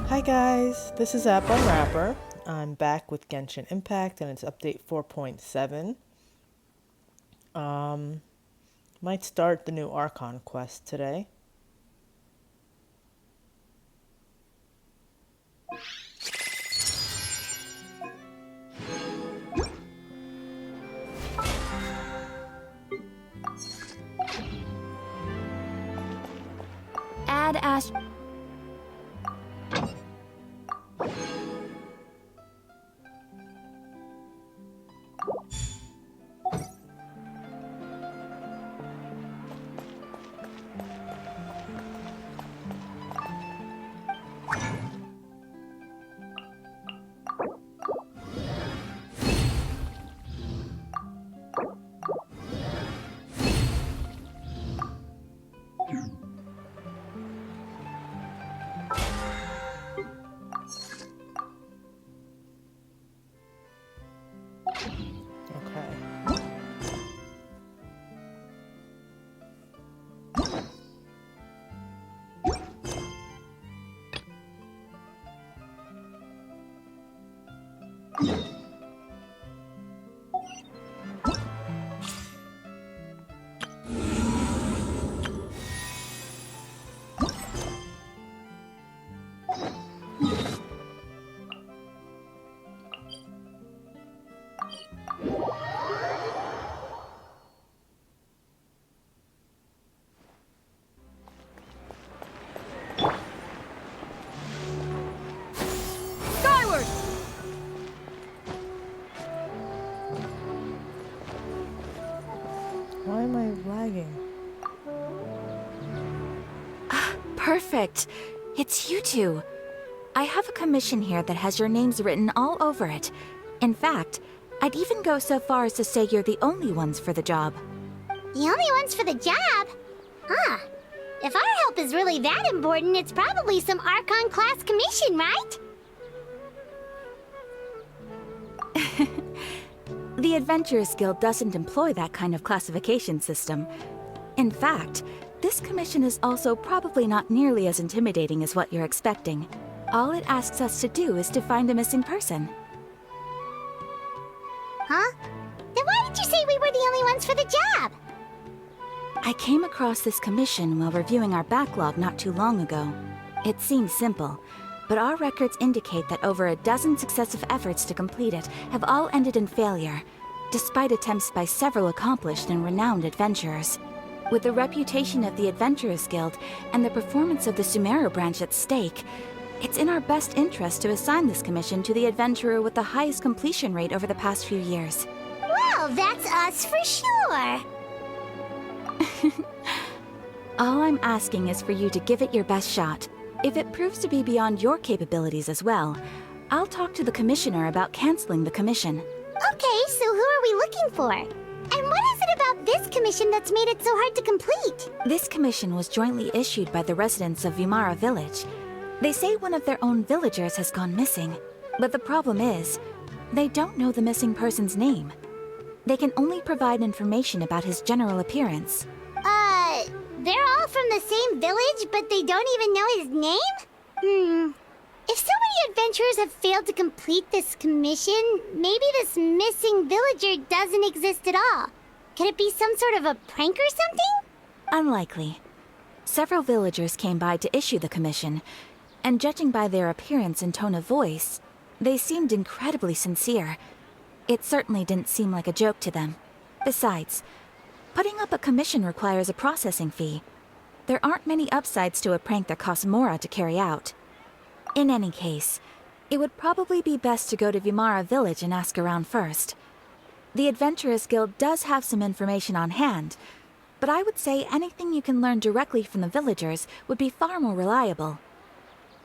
Hi guys, this is App Unwrapper. I'm back with Genshin Impact and it's update 4.7. Might start the new Archon quest today. Add Ash. Okay. Skyward! Why am I lagging? Perfect. It's you two. I have a commission here that has your names written all over it. In fact, I'd even go so far as to say you're the only ones for the job. The only ones for the job? Huh. If our help is really that important, it's probably some Archon class commission, right? The Adventurers Guild doesn't employ that kind of classification system. In fact, this commission is also probably not nearly as intimidating as what you're expecting. All it asks us to do is to find a missing person. Huh? Then why did you say we were the only ones for the job? I came across this commission while reviewing our backlog not too long ago. It seems simple, but our records indicate that over a dozen successive efforts to complete it have all ended in failure, despite attempts by several accomplished and renowned adventurers. With the reputation of the Adventurers Guild and the performance of the Sumeru branch at stake, it's in our best interest to assign this commission to the adventurer with the highest completion rate over the past few years. Well, that's us for sure. All I'm asking is for you to give it your best shot. If it proves to be beyond your capabilities as well, I'll talk to the commissioner about canceling the commission. Okay, so who are we looking for? And what is it about this commission that's made it so hard to complete? This commission was jointly issued by the residents of Vimara Village. They say one of their own villagers has gone missing. But the problem is, they don't know the missing person's name. They can only provide information about his general appearance. They're all from the same village, but they don't even know his name? If so many adventurers have failed to complete this commission, maybe this missing villager doesn't exist at all. Could it be some sort of a prank or something? Unlikely. Several villagers came by to issue the commission, and judging by their appearance and tone of voice, they seemed incredibly sincere. It certainly didn't seem like a joke to them. Besides, putting up a commission requires a processing fee. There aren't many upsides to a prank that costs Mora to carry out. In any case, it would probably be best to go to Vimara Village and ask around first. The Adventurers Guild does have some information on hand, but I would say anything you can learn directly from the villagers would be far more reliable.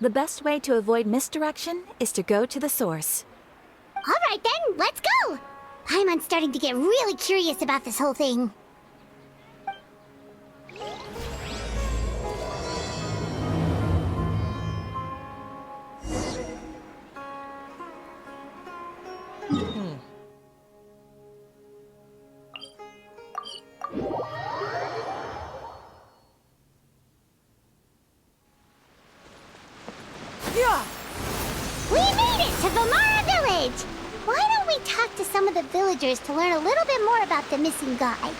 The best way to avoid misdirection is to go to the source. All right then, let's go! I'm starting to get really curious about this whole thing. Yeah! Vamara Village! Why don't we talk to some of the villagers to learn a little bit more about the missing guy?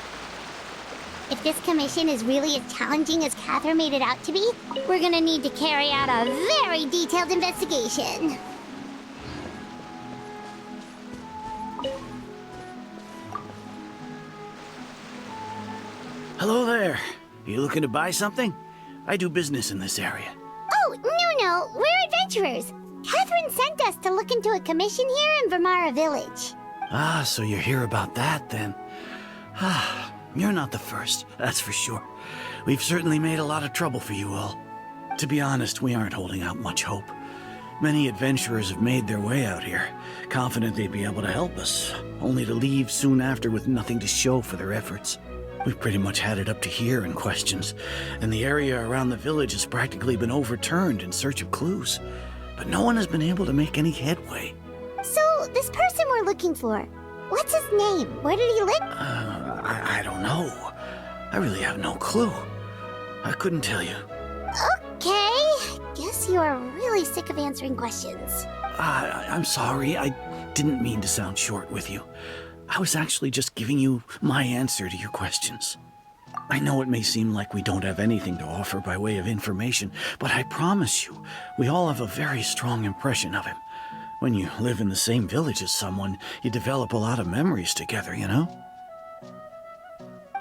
If this commission is really as challenging as Catherine made it out to be, we're gonna need to carry out a very detailed investigation. Hello there. You looking to buy something? I do business in this area. Oh, no, we're adventurers. Catherine sent us to look into a commission here in Vamara Village. Ah, so you're here about that then. Ah, you're not the first, that's for sure. We've certainly made a lot of trouble for you all. To be honest, we aren't holding out much hope. Many adventurers have made their way out here, confident they'd be able to help us, only to leave soon after with nothing to show for their efforts. We've pretty much had it up to here in questions, and the area around the village has practically been overturned in search of clues. But no one has been able to make any headway. So, this person we're looking for, what's his name? Where did he live? I don't know. I really have no clue. I couldn't tell you. Okay, guess you are really sick of answering questions. I'm sorry, I didn't mean to sound short with you. I was actually just giving you my answer to your questions. I know it may seem like we don't have anything to offer by way of information, but I promise you, we all have a very strong impression of him. When you live in the same village as someone, you develop a lot of memories together, you know?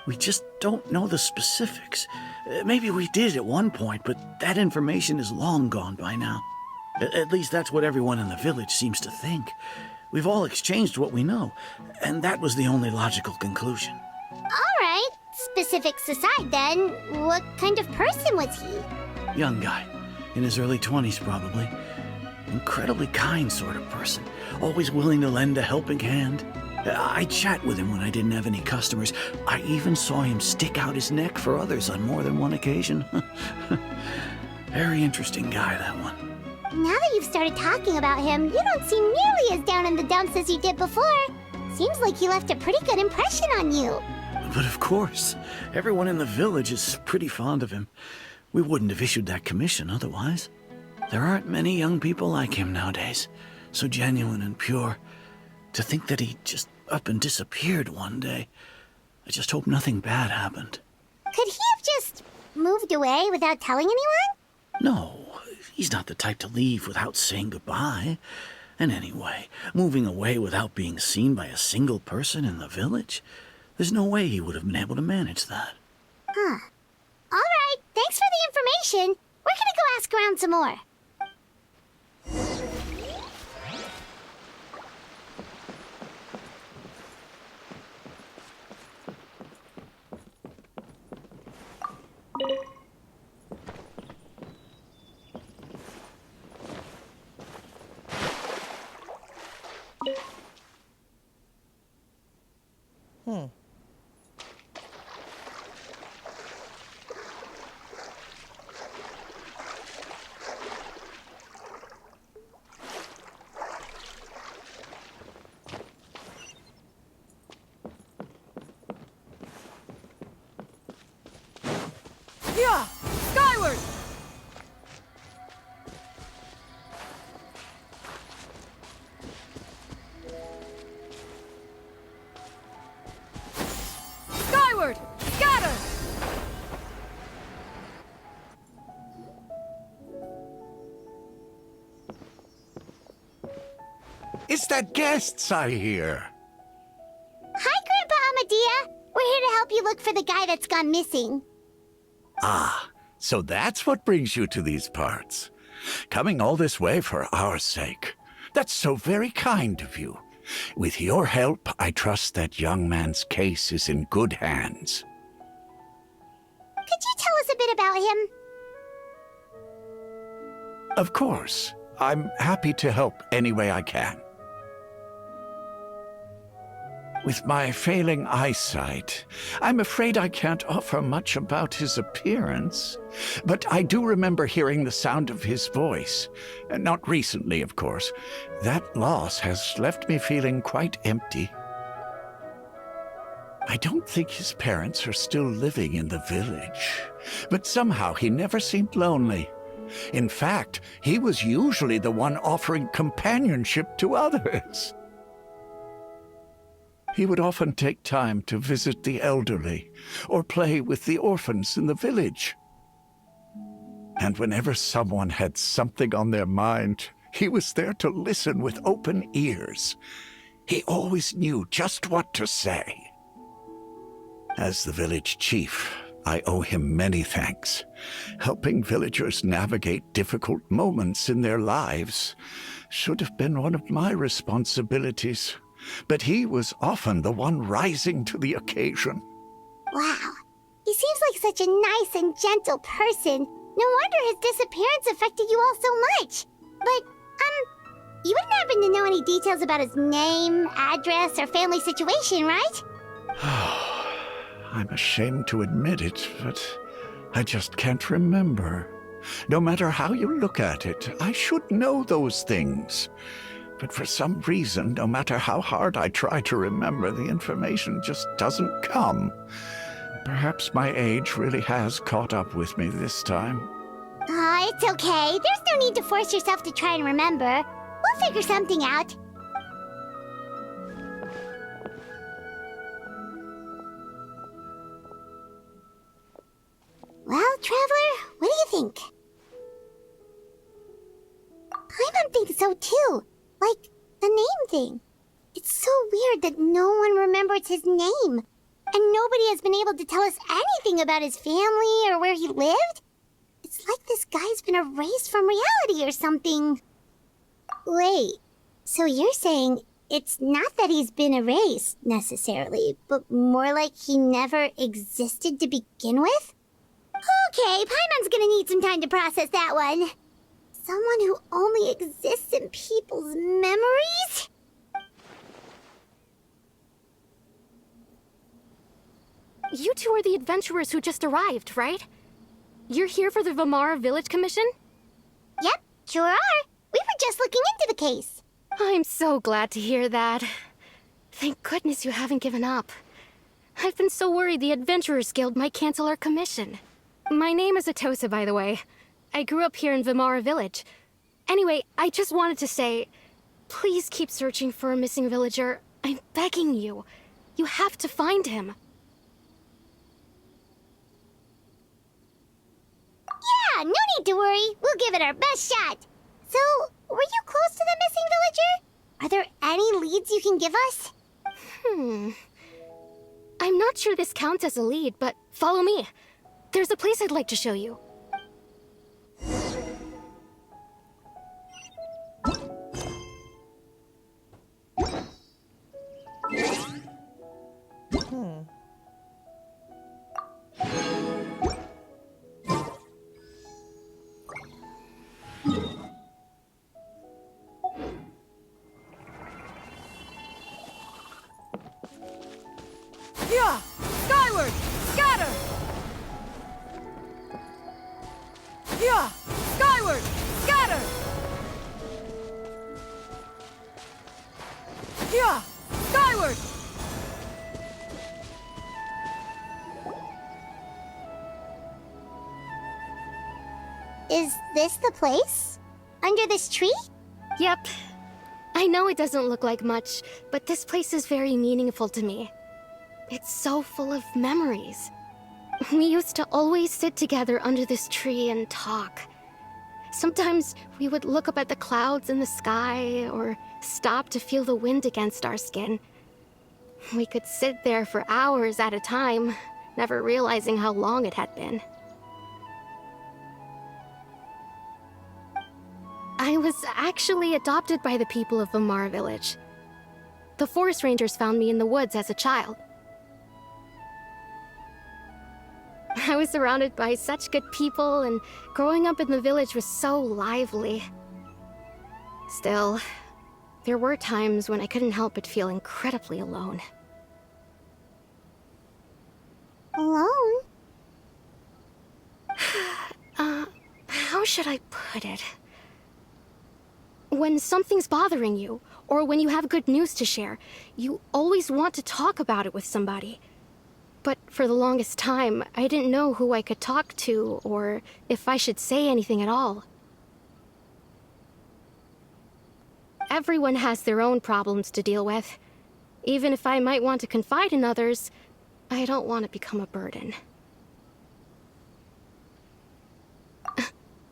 We just don't know the specifics. Maybe we did at one point, but that information is long gone by now. At least that's what everyone in the village seems to think. We've all exchanged what we know, and that was the only logical conclusion. All right, specifics aside then, what kind of person was he? Young guy, in his early 20s probably. Incredibly kind sort of person, always willing to lend a helping hand. I'd chat with him when I didn't have any customers. I even saw him stick out his neck for others on more than one occasion. Very interesting guy, that one. Now that you've started talking about him, you don't seem nearly as down in the dumps as you did before. Seems like he left a pretty good impression on you. But of course, everyone in the village is pretty fond of him. We wouldn't have issued that commission otherwise. There aren't many young people like him nowadays, so genuine and pure. To think that he just up and disappeared one day. I just hope nothing bad happened. Could he have just moved away without telling anyone? No, he's not the type to leave without saying goodbye. And anyway, moving away without being seen by a single person in the village? There's no way he would have been able to manage that. Huh. All right, thanks for the information. We're gonna go ask around some more. Yeah! Skyward! Skyward! Scatter! It's the guests I hear. Hi, Grandpa Amadea. We're here to help you look for the guy that's gone missing. Ah, so that's what brings you to these parts. Coming all this way for our sake. That's so very kind of you. With your help, I trust that young man's case is in good hands. Could you tell us a bit about him? Of course. I'm happy to help any way I can. With my failing eyesight, I'm afraid I can't offer much about his appearance. But I do remember hearing the sound of his voice. Not recently, of course. That loss has left me feeling quite empty. I don't think his parents are still living in the village. But somehow he never seemed lonely. In fact, he was usually the one offering companionship to others. He would often take time to visit the elderly or play with the orphans in the village. And whenever someone had something on their mind, he was there to listen with open ears. He always knew just what to say. As the village chief, I owe him many thanks. Helping villagers navigate difficult moments in their lives should have been one of my responsibilities, but he was often the one rising to the occasion. Wow. He seems like such a nice and gentle person. No wonder his disappearance affected you all so much. But, you wouldn't happen to know any details about his name, address, or family situation, right? I'm ashamed to admit it, but I just can't remember. No matter how you look at it, I should know those things. But for some reason, no matter how hard I try to remember, the information just doesn't come. Perhaps my age really has caught up with me this time. It's okay. There's no need to force yourself to try and remember. We'll figure something out. Well, Traveler, what do you think? Paimon thinks so too. Like, the name thing. It's so weird that no one remembers his name. And nobody has been able to tell us anything about his family or where he lived. It's like this guy's been erased from reality or something. Wait, so you're saying it's not that he's been erased, necessarily, but more like he never existed to begin with? Okay, Paimon's gonna need some time to process that one. Someone who only exists in people's memories? You two are the adventurers who just arrived, right? You're here for the Vamara Village Commission? Yep, sure are. We were just looking into the case. I'm so glad to hear that. Thank goodness you haven't given up. I've been so worried the Adventurers Guild might cancel our commission. My name is Atosa, by the way. I grew up here in Vamara Village. Anyway, I just wanted to say, please keep searching for a missing villager. I'm begging you. You have to find him. Yeah, no need to worry. We'll give it our best shot. So, were you close to the missing villager? Are there any leads you can give us? I'm not sure this counts as a lead, but follow me. There's a place I'd like to show you. Yeah! Skyward! Scatter! Yeah! Skyward! Scatter! Yeah! Skyward! Is this the place? Under this tree? Yep. I know it doesn't look like much, but this place is very meaningful to me. It's so full of memories. We used to always sit together under this tree and talk. Sometimes we would look up at the clouds in the sky, or stop to feel the wind against our skin. We could sit there for hours at a time, never realizing how long it had been. I was actually adopted by the people of Vamara Village. The forest rangers found me in the woods as a child. I was surrounded by such good people, and growing up in the village was so lively. Still, there were times when I couldn't help but feel incredibly alone. Alone? How should I put it? When something's bothering you, or when you have good news to share, you always want to talk about it with somebody. But for the longest time, I didn't know who I could talk to or if I should say anything at all. Everyone has their own problems to deal with. Even if I might want to confide in others, I don't want to become a burden.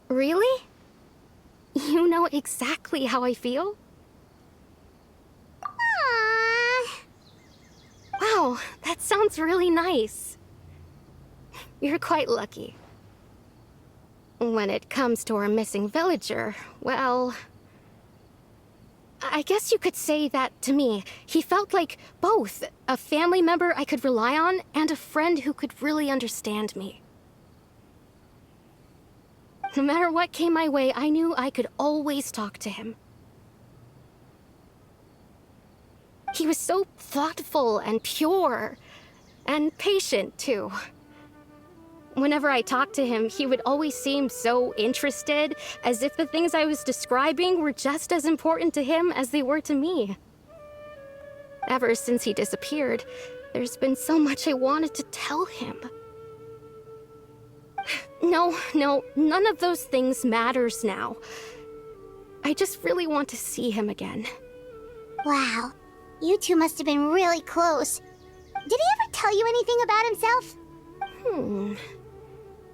Really? You know exactly how I feel? Aww. Wow, that sounds really nice. You're quite lucky. When it comes to our missing villager, well, I guess you could say that to me. He felt like both a family member I could rely on and a friend who could really understand me. No matter what came my way, I knew I could always talk to him. He was so thoughtful and pure, and patient, too. Whenever I talked to him, he would always seem so interested, as if the things I was describing were just as important to him as they were to me. Ever since he disappeared, there's been so much I wanted to tell him. No, none of those things matters now. I just really want to see him again. Wow. You two must have been really close. Did he ever tell you anything about himself?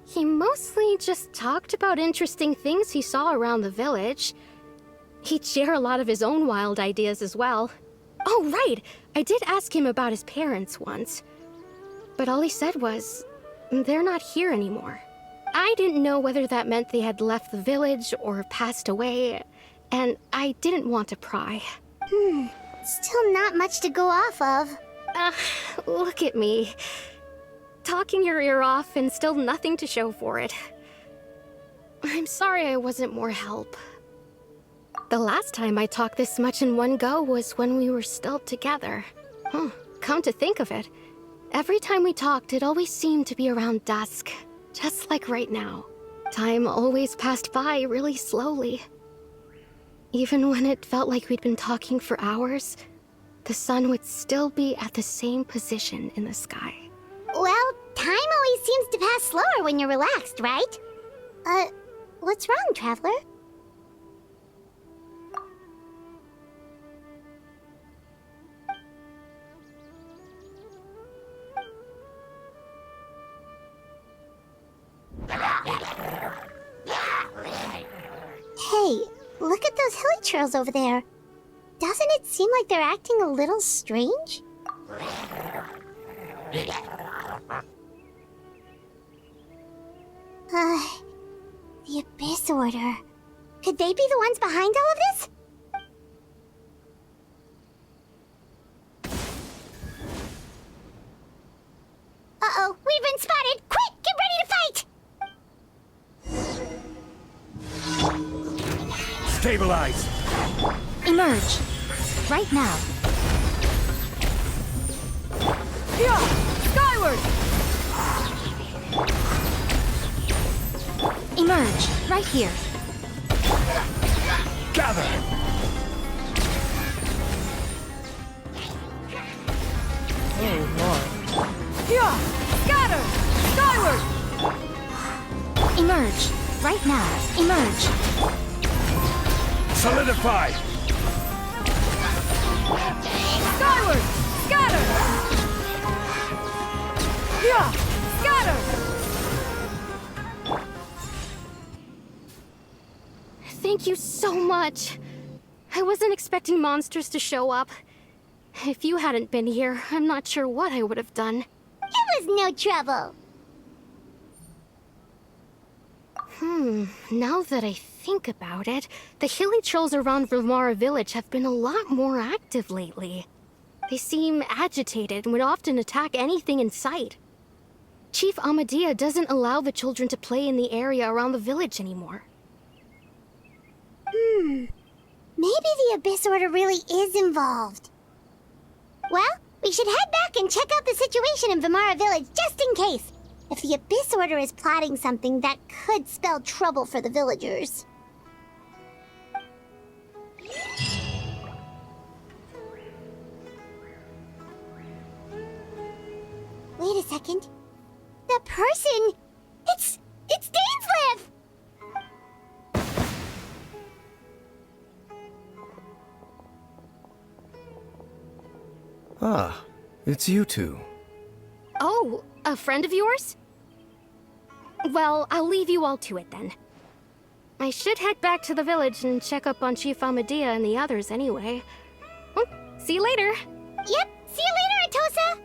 He mostly just talked about interesting things he saw around the village. He'd share a lot of his own wild ideas as well. Oh, right! I did ask him about his parents once. But all he said was, they're not here anymore. I didn't know whether that meant they had left the village or passed away, and I didn't want to pry. Still not much to go off of. Look at me. Talking your ear off and still nothing to show for it. I'm sorry I wasn't more help. The last time I talked this much in one go was when we were still together. Come to think of it, every time we talked, it always seemed to be around dusk. Just like right now. Time always passed by really slowly. Even when it felt like we'd been talking for hours, the sun would still be at the same position in the sky. Well, time always seems to pass slower when you're relaxed, right? What's wrong, Traveler? Hey, look at those hilly trails over there. Doesn't it seem like they're acting a little strange? The Abyss Order. Could they be the ones behind all of this? Uh-oh, we've been spotted! Quick, get ready to fight! Stabilize! Emerge. Right now. Skyward! Emerge. Right here. Gather! Oh, Lord. Scatter! Skyward! Emerge. Right now. Emerge. Solidify! Skyward! Scatter! Scatter! Thank you so much. I wasn't expecting monsters to show up. If you hadn't been here, I'm not sure what I would have done. It was no trouble. Now that I think about it, the hilly trolls around Vimara village have been a lot more active lately. They seem agitated and would often attack anything in sight. Chief Amadea doesn't allow the children to play in the area around the village anymore. Maybe the Abyss Order really is involved. Well, we should head back and check out the situation in Vimara village just in case. If the Abyss Order is plotting something, that could spell trouble for the villagers. Wait a second. second. That person... It's Dainsleif! Ah, it's you two. Oh, a friend of yours? Well, I'll leave you all to it then. I should head back to the village and check up on Chief Amadea and the others anyway. Well, see you later. Yep, see you later, Atosa!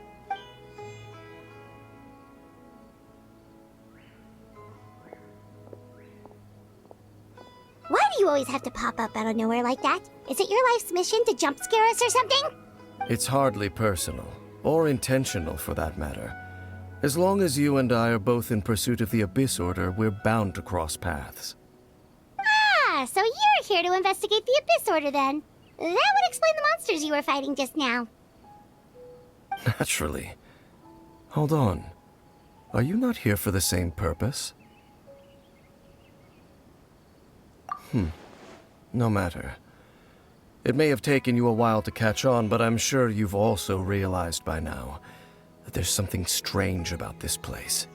Why do you always have to pop up out of nowhere like that? Is it your life's mission to jump scare us or something? It's hardly personal, or intentional for that matter. As long as you and I are both in pursuit of the Abyss Order, we're bound to cross paths. Ah, so you're here to investigate the Abyss Order then. That would explain the monsters you were fighting just now. Naturally. Hold on. Are you not here for the same purpose? No matter. It may have taken you a while to catch on, but I'm sure you've also realized by now that there's something strange about this place.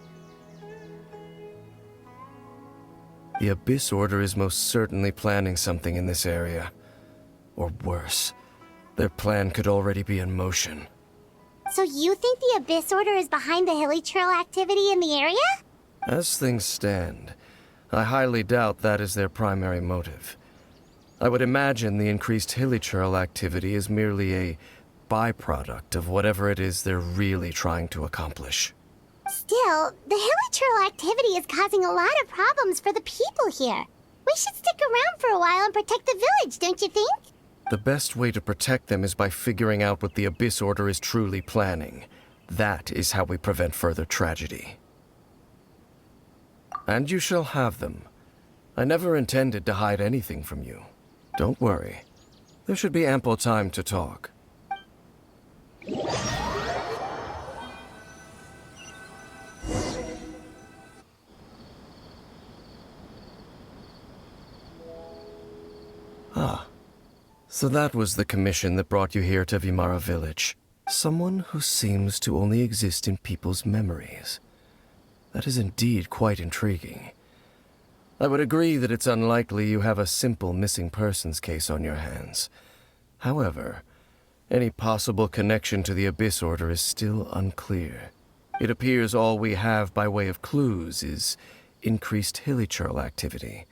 The Abyss Order is most certainly planning something in this area. Or worse, their plan could already be in motion. So you think the Abyss Order is behind the hilly trail activity in the area? As things stand, I highly doubt that is their primary motive. I would imagine the increased hilichurl activity is merely a byproduct of whatever it is they're really trying to accomplish. Still, the hilichurl activity is causing a lot of problems for the people here. We should stick around for a while and protect the village, don't you think? The best way to protect them is by figuring out what the Abyss Order is truly planning. That is how we prevent further tragedy. And you shall have them. I never intended to hide anything from you. Don't worry. There should be ample time to talk. Ah. So that was the commission that brought you here to Vimara Village. Someone who seems to only exist in people's memories. That is indeed quite intriguing. I would agree that it's unlikely you have a simple missing persons case on your hands. However, any possible connection to the Abyss Order is still unclear. It appears all we have by way of clues is increased hilichurl activity,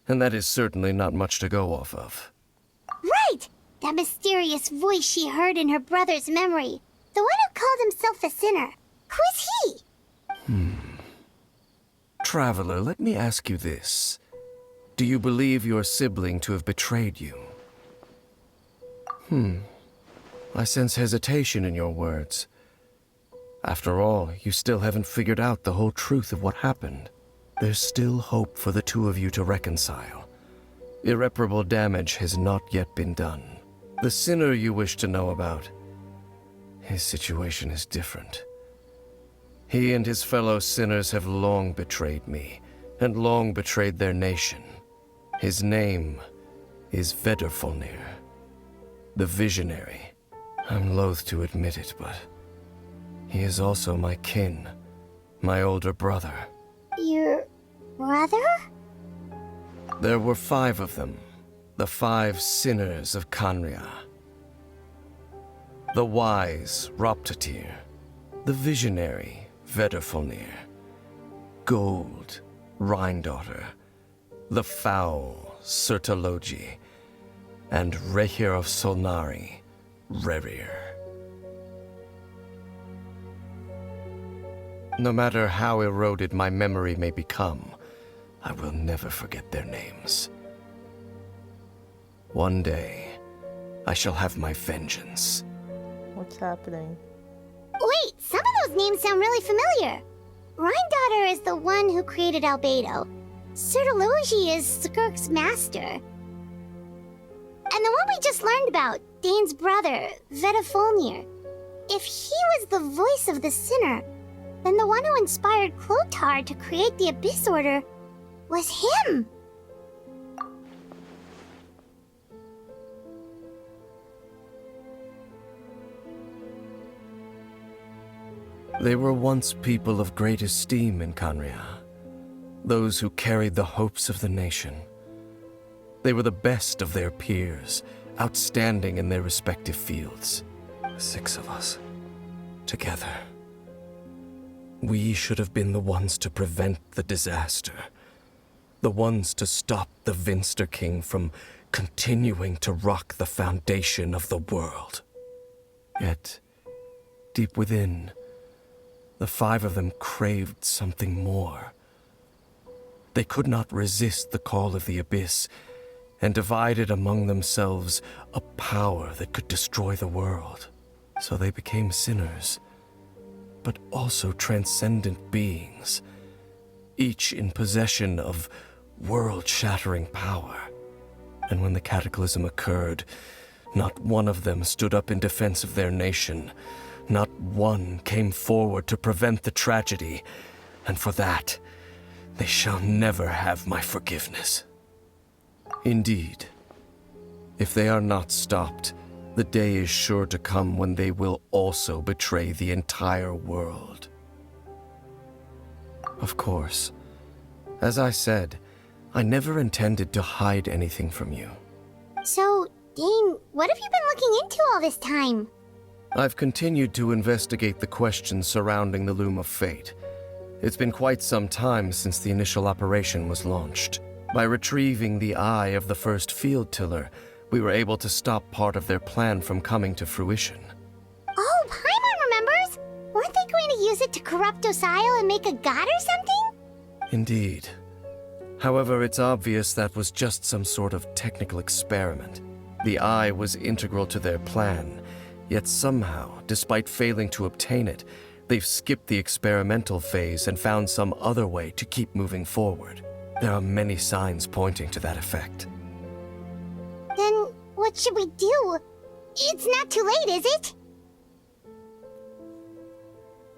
and that is certainly not much to go off of. Right! That mysterious voice she heard in her brother's memory. The one who called himself a sinner. Who is he? Traveler, let me ask you this. Do you believe your sibling to have betrayed you? I sense hesitation in your words. After all, you still haven't figured out the whole truth of what happened. There's still hope for the two of you to reconcile. Irreparable damage has not yet been done. The sinner you wish to know about, his situation is different. He and his fellow sinners have long betrayed me, and long betrayed their nation. His name is Vedderfolnir, the Visionary. I'm loath to admit it, but he is also my kin, my older brother. Your brother? There were 5 of them, the 5 sinners of Kanria. The wise, Roptatir, the visionary, Vedderfolnir, Gold, Rhindaughter, the foul, Sertologi, and Rehir of Solnari, Rerir. No matter how eroded my memory may become, I will never forget their names. One day, I shall have my vengeance. What's happening? Wait, some of those names sound really familiar. Rhindaughter is the one who created Albedo. Sertologi is Skirk's master. And the one we just learned about, Dane's brother, Vedderfolnir. If he was the voice of the sinner, then the one who inspired Clotar to create the Abyss Order was him. They were once people of great esteem in Canria, those who carried the hopes of the nation. They were the best of their peers, outstanding in their respective fields. 6 of us, together. We should have been the ones to prevent the disaster. The ones to stop the Vinster King from continuing to rock the foundation of the world. Yet, deep within, the 5 of them craved something more. They could not resist the call of the Abyss, and divided among themselves a power that could destroy the world. So they became sinners, but also transcendent beings, each in possession of world-shattering power. And when the cataclysm occurred, not one of them stood up in defense of their nation. Not one came forward to prevent the tragedy, and for that, they shall never have my forgiveness. Indeed, if they are not stopped, the day is sure to come when they will also betray the entire world. Of course, as I said, I never intended to hide anything from you. So, Dane, what have you been looking into all this time? I've continued to investigate the questions surrounding the Loom of Fate. It's been quite some time since the initial operation was launched. By retrieving the eye of the first field tiller, we were able to stop part of their plan from coming to fruition. Oh, Paimon remembers! Weren't they going to use it to corrupt Osile and make a god or something? Indeed. However, it's obvious that was just some sort of technical experiment. The eye was integral to their plan, yet somehow, despite failing to obtain it, they've skipped the experimental phase and found some other way to keep moving forward. There are many signs pointing to that effect. Then, what should we do? It's not too late, is it?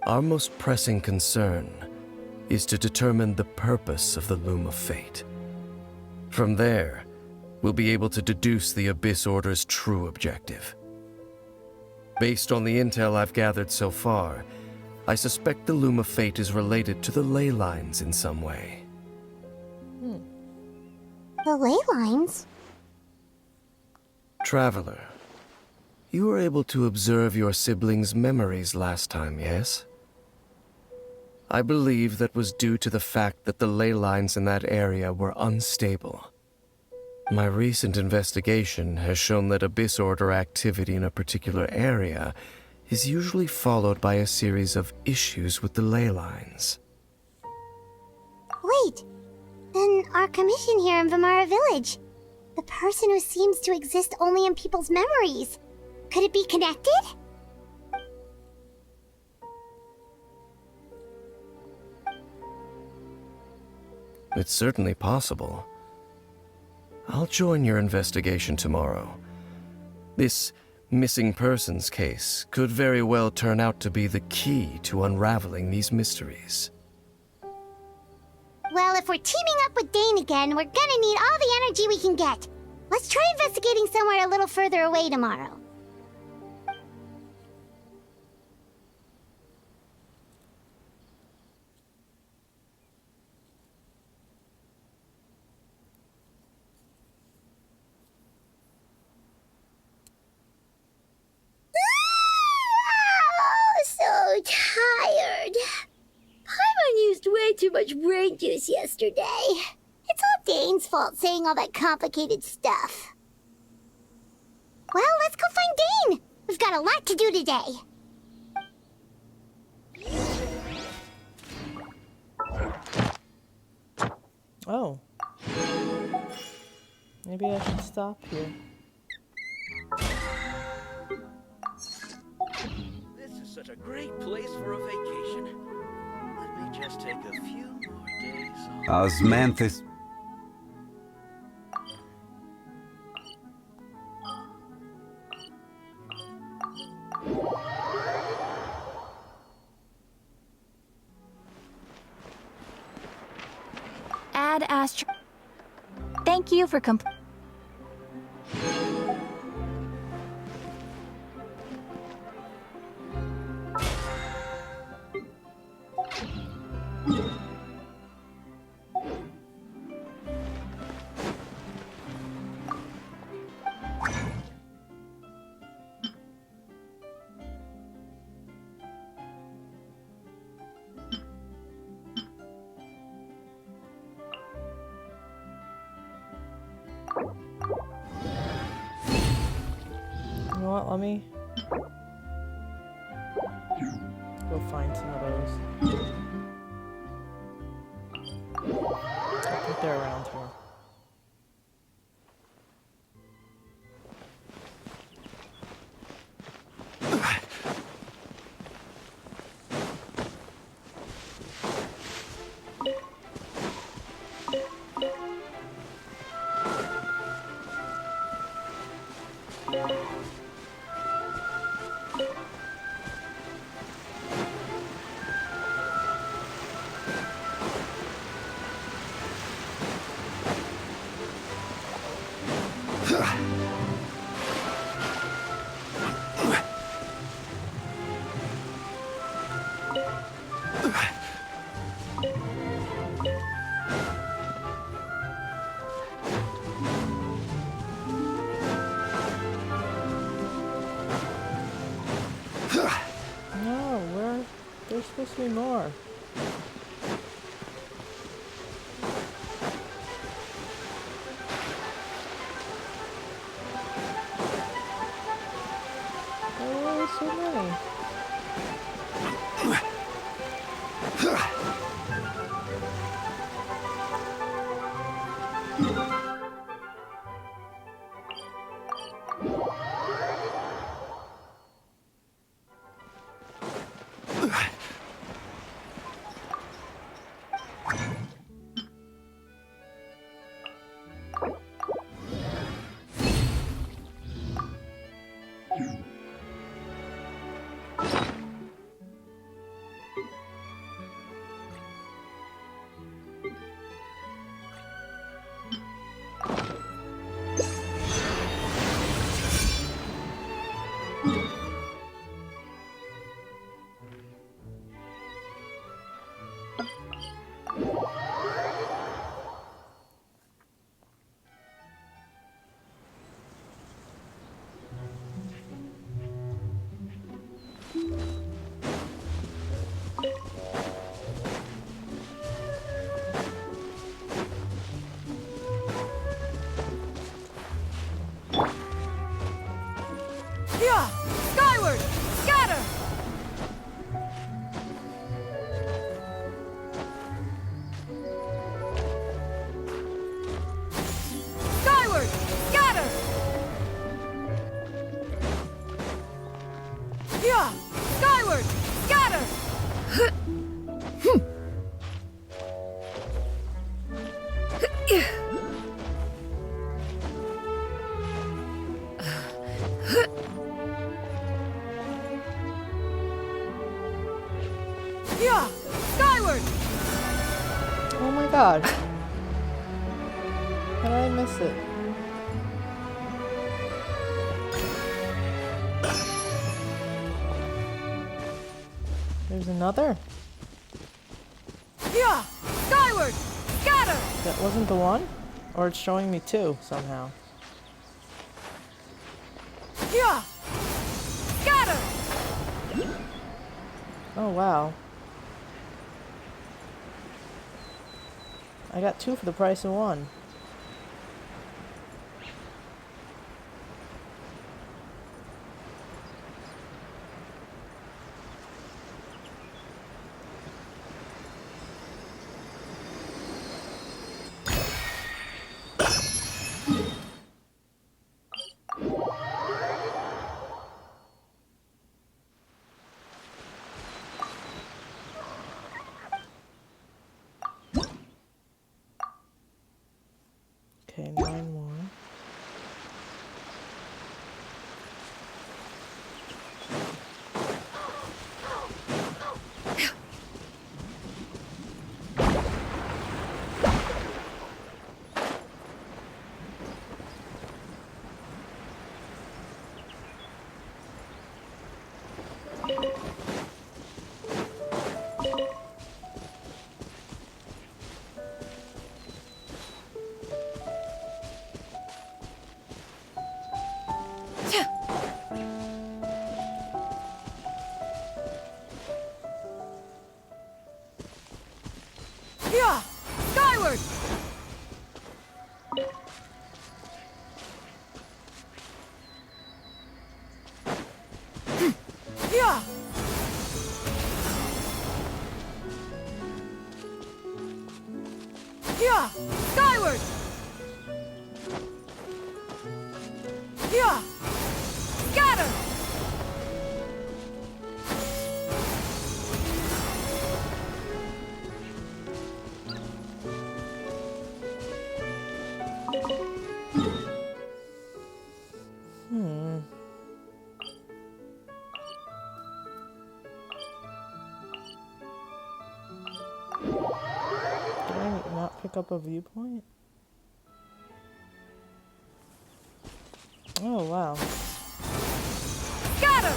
Our most pressing concern is to determine the purpose of the Loom of Fate. From there, we'll be able to deduce the Abyss Order's true objective. Based on the intel I've gathered so far, I suspect the Loom of Fate is related to the ley lines in some way. The ley lines? Traveler, you were able to observe your siblings' memories last time, yes? I believe that was due to the fact that the ley lines in that area were unstable. My recent investigation has shown that Abyss Order activity in a particular area is usually followed by a series of issues with the ley lines. Wait, then our commission here in Vimara Village. The person who seems to exist only in people's memories. Could it be connected? It's certainly possible. I'll join your investigation tomorrow. This missing persons case could very well turn out to be the key to unraveling these mysteries. Well, if we're teaming up with Dane again, we're gonna need all the energy we can get. Let's try investigating somewhere a little further away tomorrow. So tired. Paimon used way too much brain juice yesterday. It's all Dane's fault saying all that complicated stuff. Well, let's go find Dane. We've got a lot to do today. Oh. Maybe I should stop here. This is such a great place for a vacation. Let me just take a few more days off. Osmanthus. Ad Astra. Thank you for You know what? Let me go find some of those. I think they're around here. There's supposed to be more. Oh, there's so many. Skyward! Scatter! Skyward! Scatter! Yeah! Skyward! Scatter! Yeah! Skyward! Oh my god. How did I miss it? There's another? Yeah! Skyward! Scatter! That wasn't the one? Or it's showing me two somehow. Yeah! Scatter! Oh wow. I got two for the price of one. Okay, 9 more. Yeah! Skyward! Yeah! Scatter! Did I not pick up a viewpoint? Oh, wow. Scatter!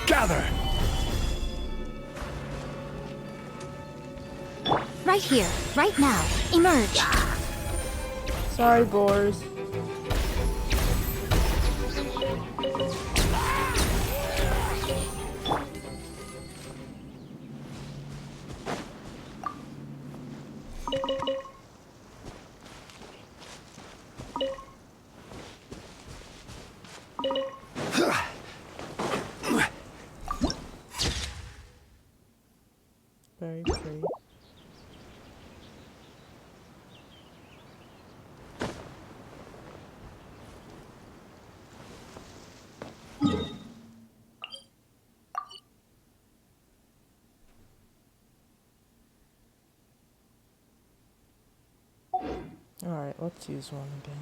Gather! Right here, right now. Emerge. Sorry, boars. Very pretty. Alright, let's use one again.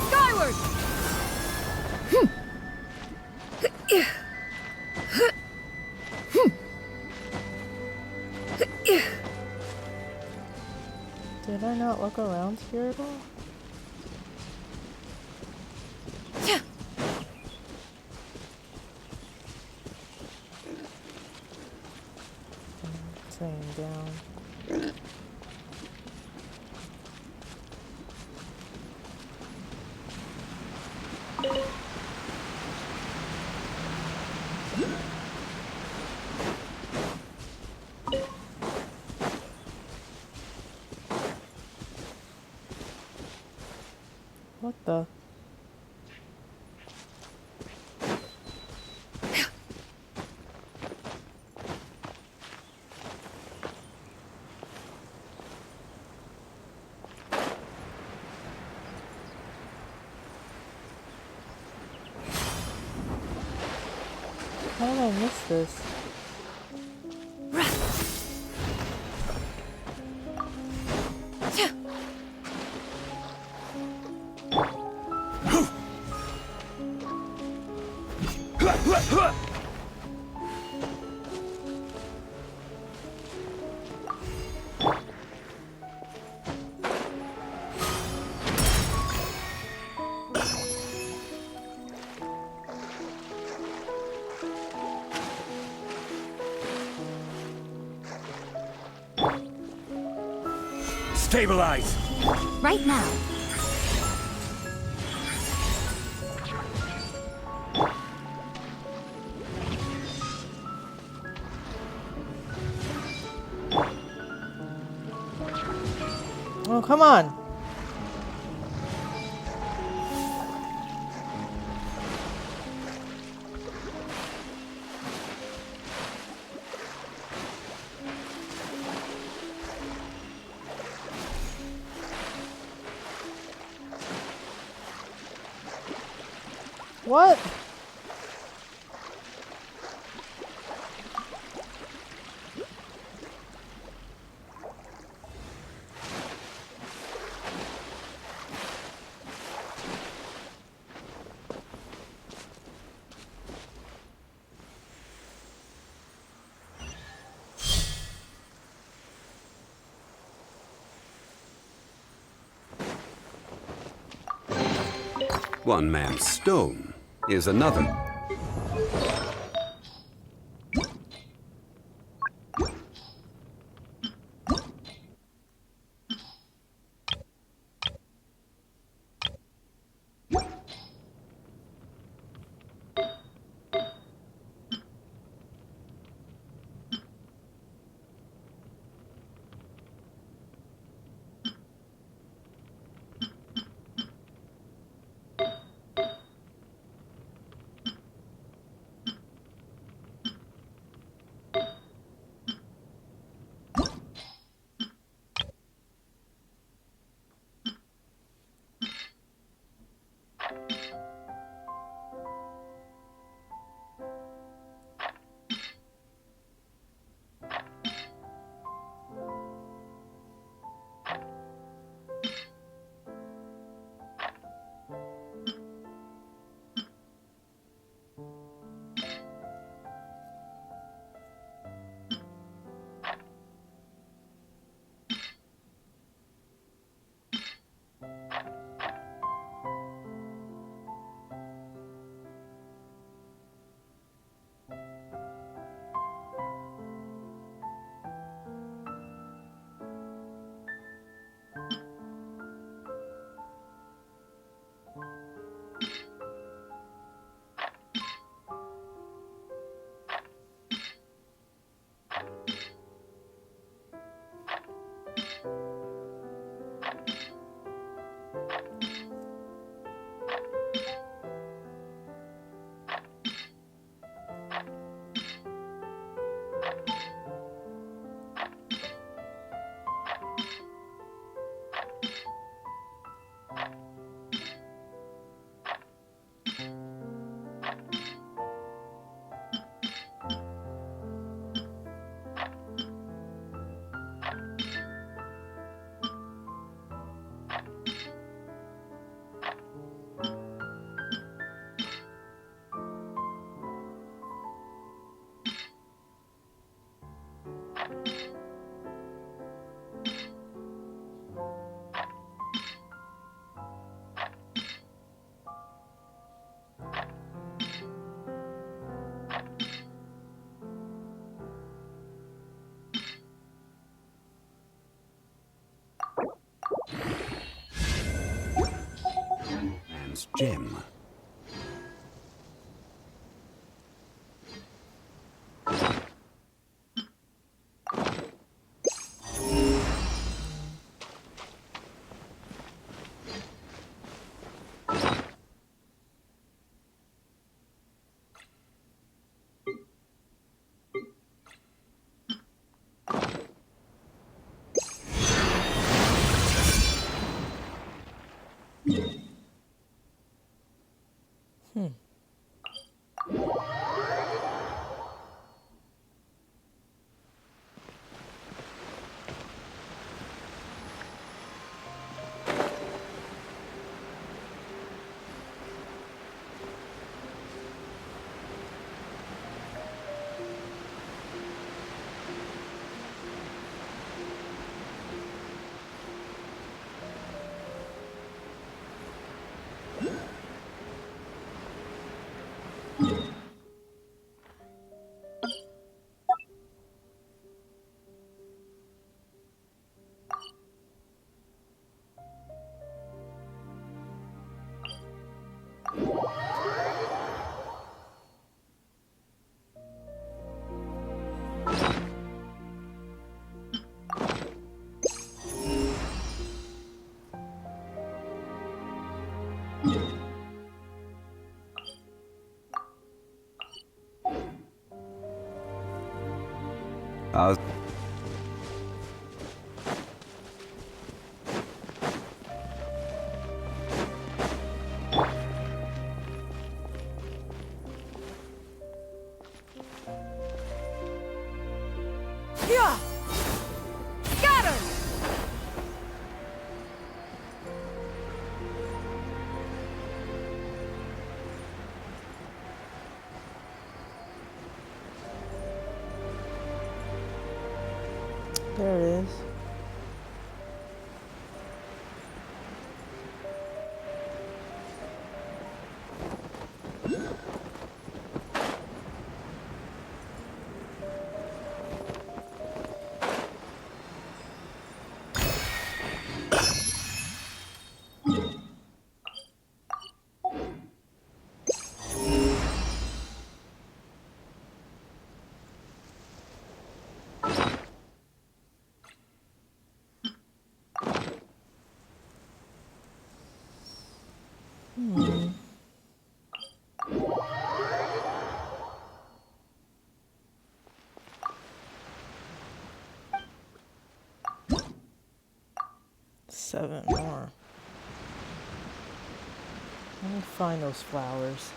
Skyward! Did I not look around here at all? Saying down. What the? How did I miss this? Stabilize! Right now. Oh, come on! What? One man's stone is another. Man's gem. There it is. Hmm. Seven more. Let me find those flowers.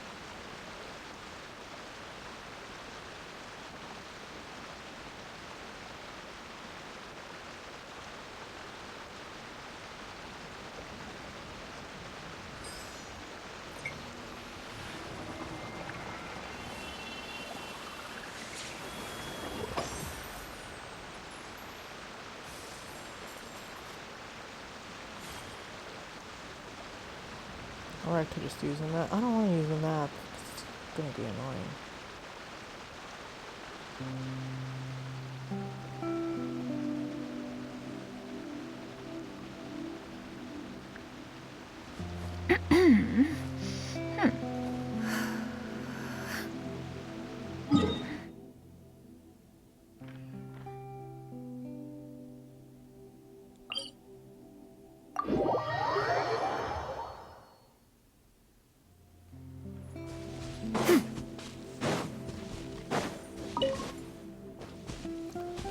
Or I could just use a map. I don't want to use a map. It's gonna be annoying.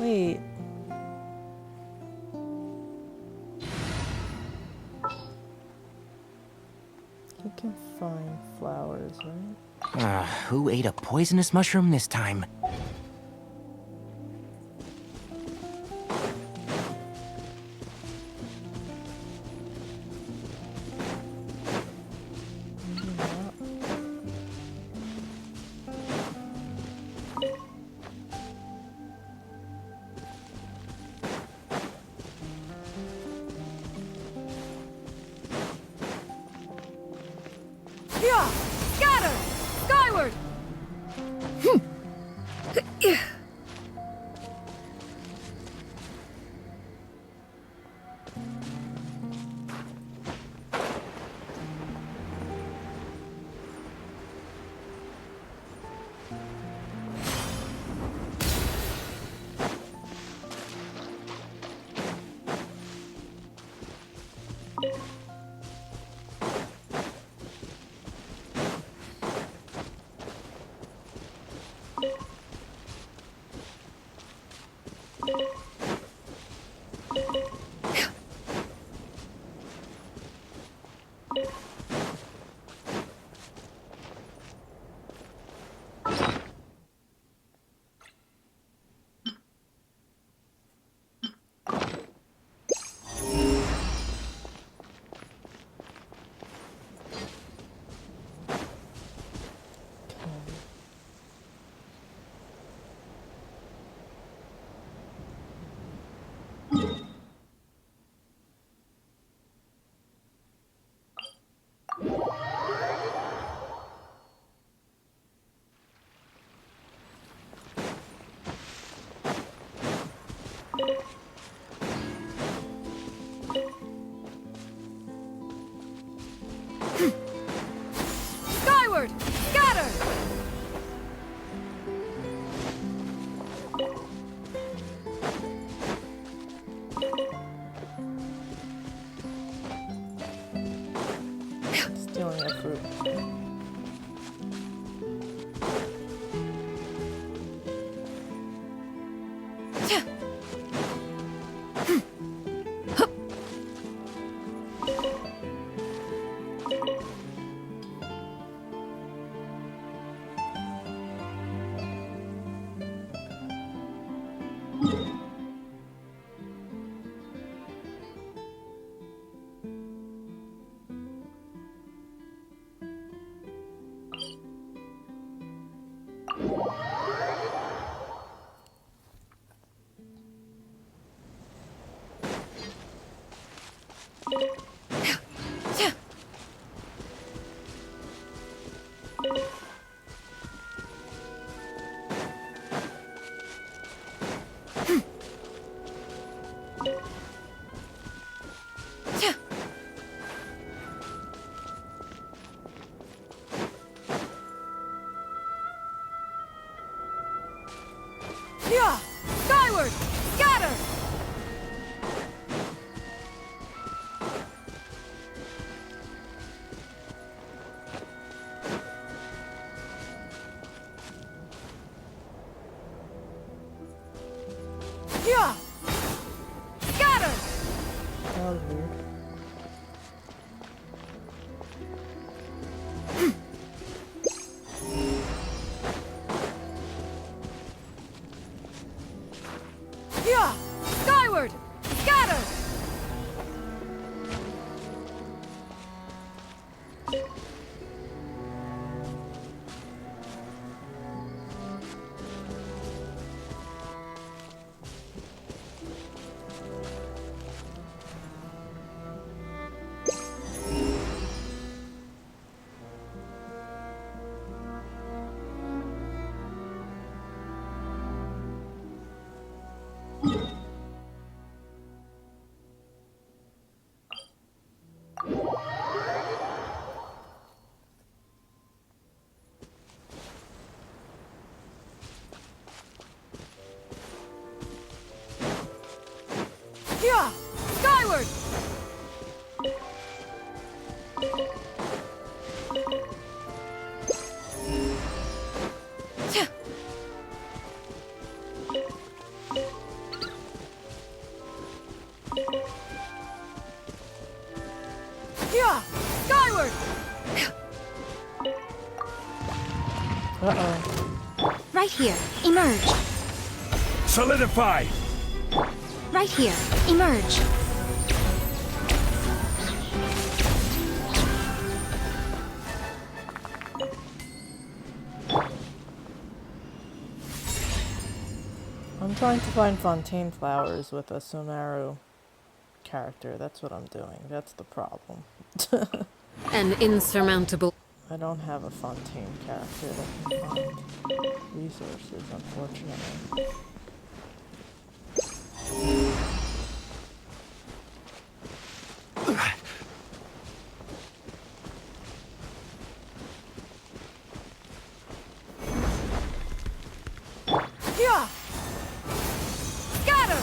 Wait. You can find flowers, right? Who ate a poisonous mushroom this time? Yeah! Scatter! Skyward! Yeah! Skyward! Scatter! Yeah! Scatter! That was weird. Yeah! Skyward! Scatter! Yeah! Skyward! Yeah! Skyward! Uh-oh. Right here. Emerge. Solidify! Right here. Emerge. I'm trying to find fontaine flowers with a Sumaru character. That's what I'm doing. That's the problem. An insurmountable... I don't have a fontaine character that can find resources, unfortunately. Yeah! Scatter!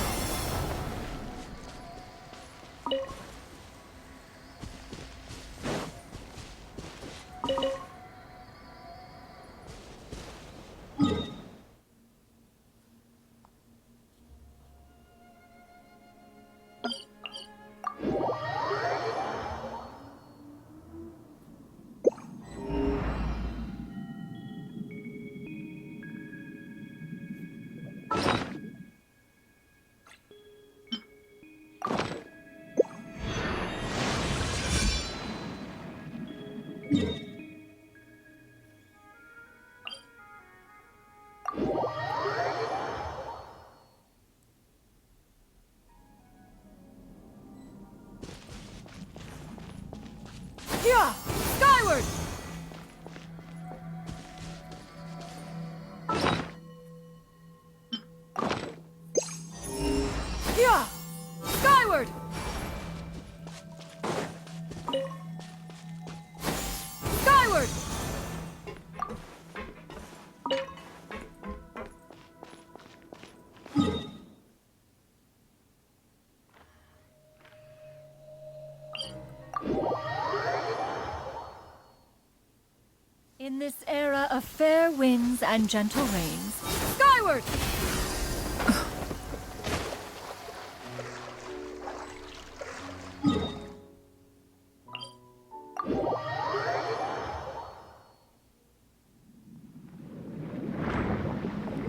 Yeah! Skyward! Yeah! Skyward! Skyward! In this era of fair winds and gentle rains, Skyward!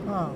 Oh.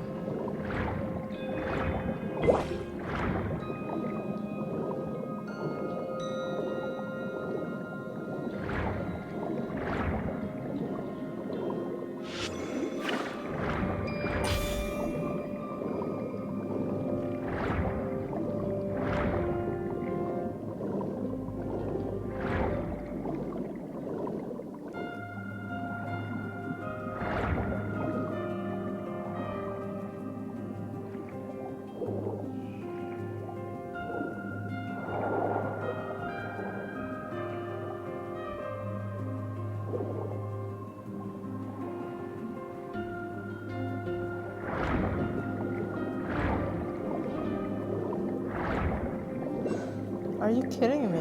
Are you kidding me?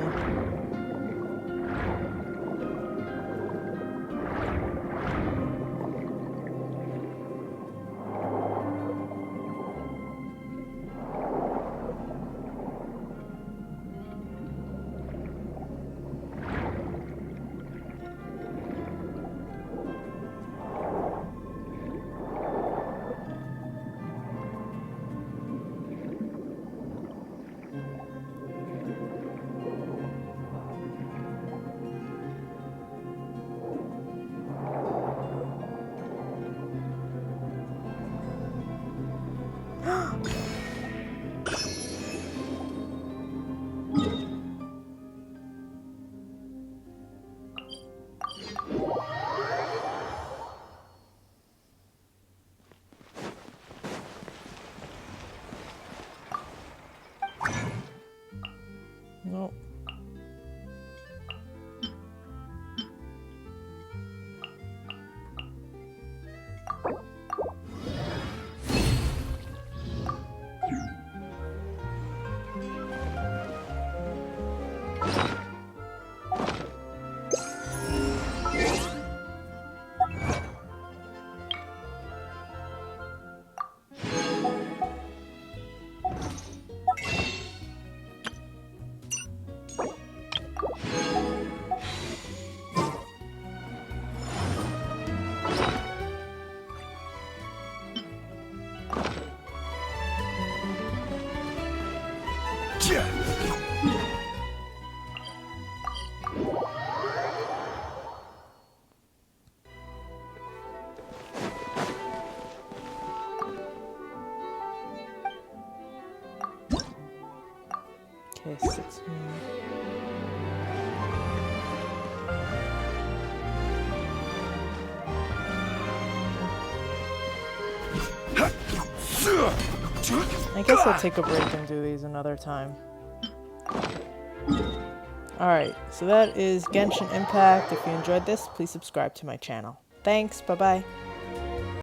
Nope. Okay, 6 more. I guess I'll take a break and do these another time. Alright, so that is Genshin Impact. If you enjoyed this, please subscribe to my channel. Thanks, bye-bye.